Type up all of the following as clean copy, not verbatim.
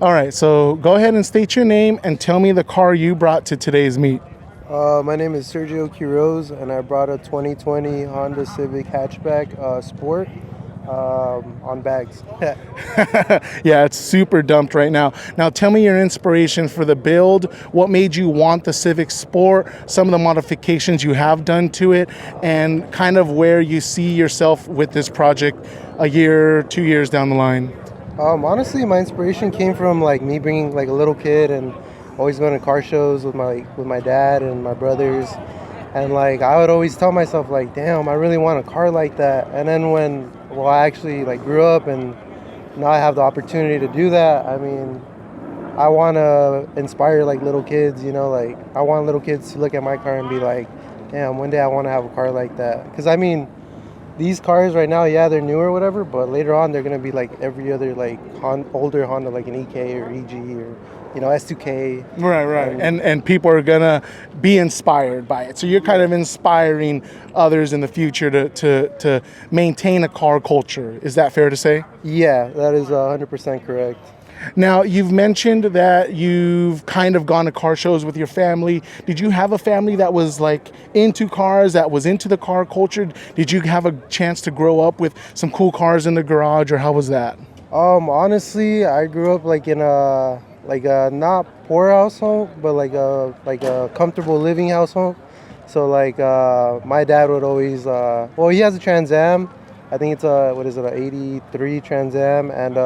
All right, so go ahead and state your name and tell me the car you brought to today's meet. My name is Sergio Quiroz, and I brought a 2020 Honda Civic hatchback Sport on bags. Yeah, it's super dumped right now. Now, tell me your inspiration for the build. What made you want the Civic Sport? Some of the modifications you have done to it, and kind of where you see yourself with this project a year, 2 years down the line. Honestly, my inspiration came from like me being like a little kid and always going to car shows with my dad and my brothers, and like I would always tell myself like, damn, I really want a car like that. And then I actually like grew up and now I have the opportunity to do that. I mean, I want to inspire like little kids, like I want little kids to look at my car and be like, damn, one day I want to have a car like that. Because I mean, these cars right now, yeah, they're new or whatever, but later on they're gonna be like every other like older Honda, like an EK or EG or S2K. Right. And people are gonna be inspired by it. So you're kind of inspiring others in the future to maintain a car culture. Is that fair to say? Yeah, that is 100% correct. Now, you've mentioned that you've kind of gone to car shows with your family. Did you have a family that was like into cars, that was into the car culture? Did you have a chance to grow up with some cool cars in the garage, or how was that? Honestly, I grew up like in a not poor household, but like a comfortable living household. So like my dad would always he has a Trans Am. I think it's a, what is it, a 83 Trans Am and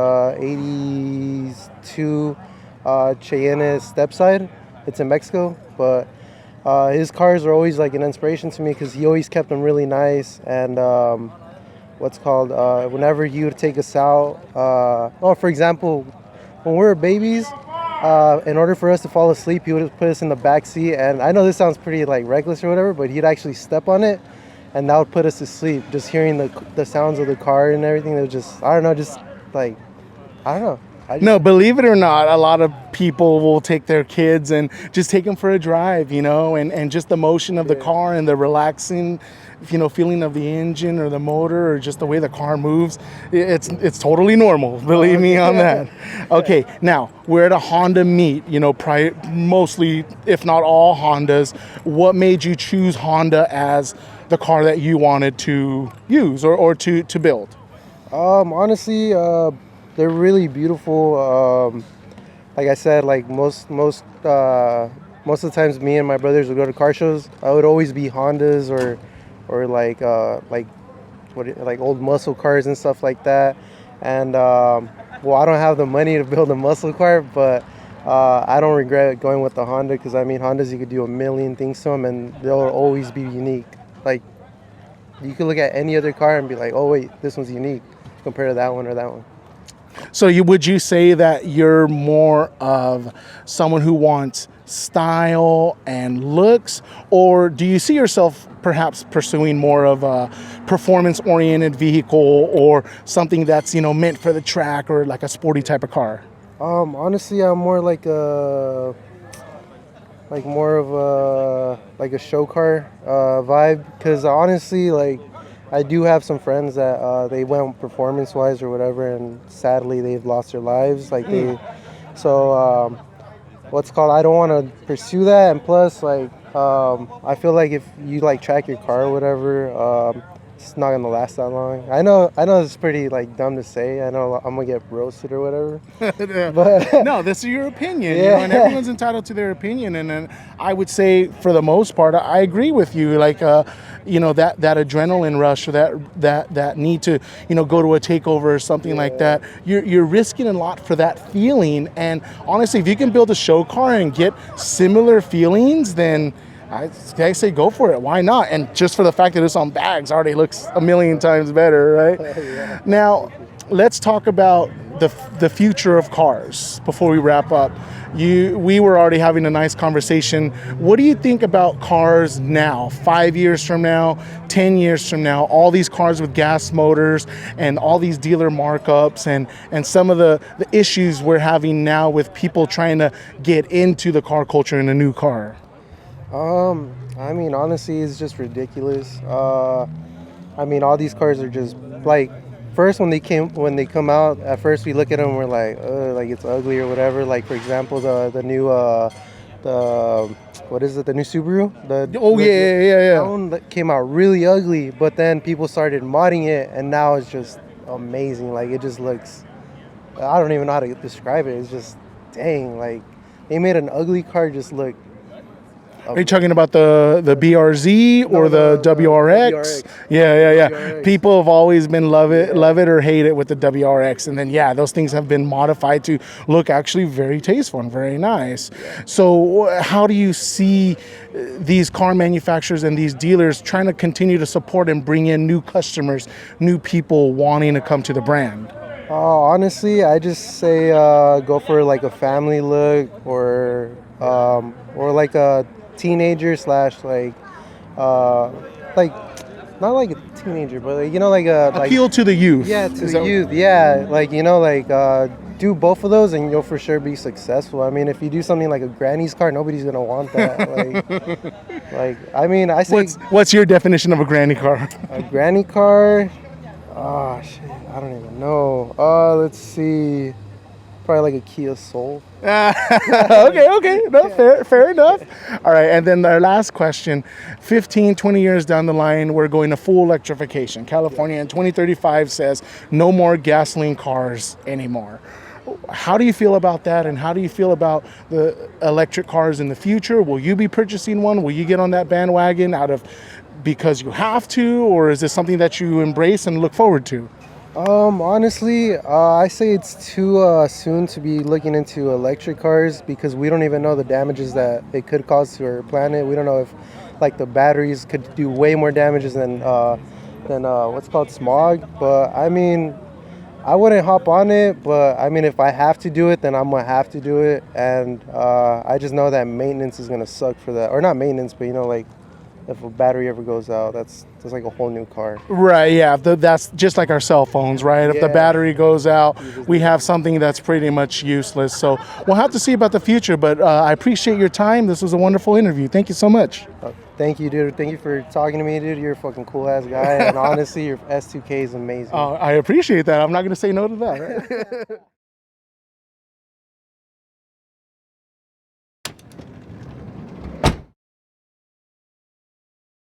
82 Cheyenne Stepside. It's in Mexico, but his cars are always like an inspiration to me because he always kept them really nice. And whenever he would take us out, for example, when we were babies, in order for us to fall asleep, he would put us in the back seat. And I know this sounds pretty like reckless or whatever, but he'd actually step on it. And that would put us to sleep, just hearing the sounds of the car and everything. It was just, I don't know, just like, I don't know. No, believe it or not, a lot of people will take their kids and just take them for a drive, and just the motion of the car and the relaxing, feeling of the engine or the motor or just the way the car moves. It's totally normal, believe me on that. Okay, now we're at a Honda meet, mostly, if not all Hondas. What made you choose Honda as the car that you wanted to use or to build? Honestly, they're really beautiful. Like I said, like most of the times, me and my brothers would go to car shows. I would always be Hondas or like old muscle cars and stuff like that. And I don't have the money to build a muscle car, but I don't regret going with the Honda because I mean Hondas, you could do a million things to them and they'll always be unique. Like you could look at any other car and be like, oh wait, this one's unique compared to that one or that one. So would you say that you're more of someone who wants style and looks, or do you see yourself perhaps pursuing more of a performance-oriented vehicle or something that's meant for the track or like a sporty type of car? Honestly, I'm more more of a show car vibe because honestly, like I do have some friends that they went performance-wise or whatever, and sadly they've lost their lives. I don't want to pursue that, and plus I feel like if you like track your car or whatever, it's not gonna last that long. I know it's pretty like dumb to say. I know I'm gonna get roasted or whatever. But no, this is your opinion, and everyone's entitled to their opinion. And then I would say, for the most part, I agree with you. Like, that adrenaline rush or that need to, go to a takeover or something like that. You're risking a lot for that feeling. And honestly, if you can build a show car and get similar feelings, then I say go for it. Why not? And just for the fact that it's on bags already looks a million times better, right? Yeah. Now, let's talk about the future of cars before we wrap up. We were already having a nice conversation. What do you think about cars now, 5 years from now, 10 years from now, all these cars with gas motors and all these dealer markups and some of the issues we're having now with people trying to get into the car culture in a new car? I mean, honestly, it's just ridiculous. I mean, all these cars are just like, first when they come out, at first we look at them, we're like it's ugly or whatever. Like for example, the new the what is it? The new Subaru. That one that came out really ugly, but then people started modding it, and now it's just amazing. Like it just looks. I don't even know how to describe it. It's just dang. Like they made an ugly car just look. Are you talking about the BRZ or the WRX? Yeah. WRX. People have always been love it or hate it with the WRX, and then those things have been modified to look actually very tasteful and very nice. Yeah. So how do you see these car manufacturers and these dealers trying to continue to support and bring in new customers, new people wanting to come to the brand? Honestly, I just say go for like a family look or like a teenager slash like not like a teenager, but like, like a appeal to the youth. Yeah, to the youth. Yeah, like do both of those and you'll for sure be successful. I mean, if you do something like a granny's car, nobody's gonna want that. I mean, I say. What's your definition of a granny car? A granny car. Oh shit, I don't even know. Let's see. Probably like a Kia Soul. Okay. No, fair enough. All right, and then our last question. 15, 20 years down the line, we're going to full electrification. California in 2035 says no more gasoline cars anymore. How do you feel about that, and how do you feel about the electric cars in the future? Will you be purchasing one? Will you get on that bandwagon because you have to, or is this something that you embrace and look forward to? Honestly, I say it's too soon to be looking into electric cars because we don't even know the damages that it could cause to our planet. We don't know if like the batteries could do way more damages than what's called smog. But I mean, I wouldn't hop on it, but I mean, if I have to do it, then I'm gonna have to do it. And I just know that maintenance is gonna suck for that, or not maintenance, but like if a battery ever goes out, that's like a whole new car. Right, yeah. That's just like our cell phones, right? If the battery goes out, we have something that's pretty much useless. So we'll have to see about the future, but I appreciate your time. This was a wonderful interview. Thank you so much. Thank you, dude. Thank you for talking to me, dude. You're a fucking cool-ass guy. And honestly, your S2K is amazing. I appreciate that. I'm not going to say no to that. Right?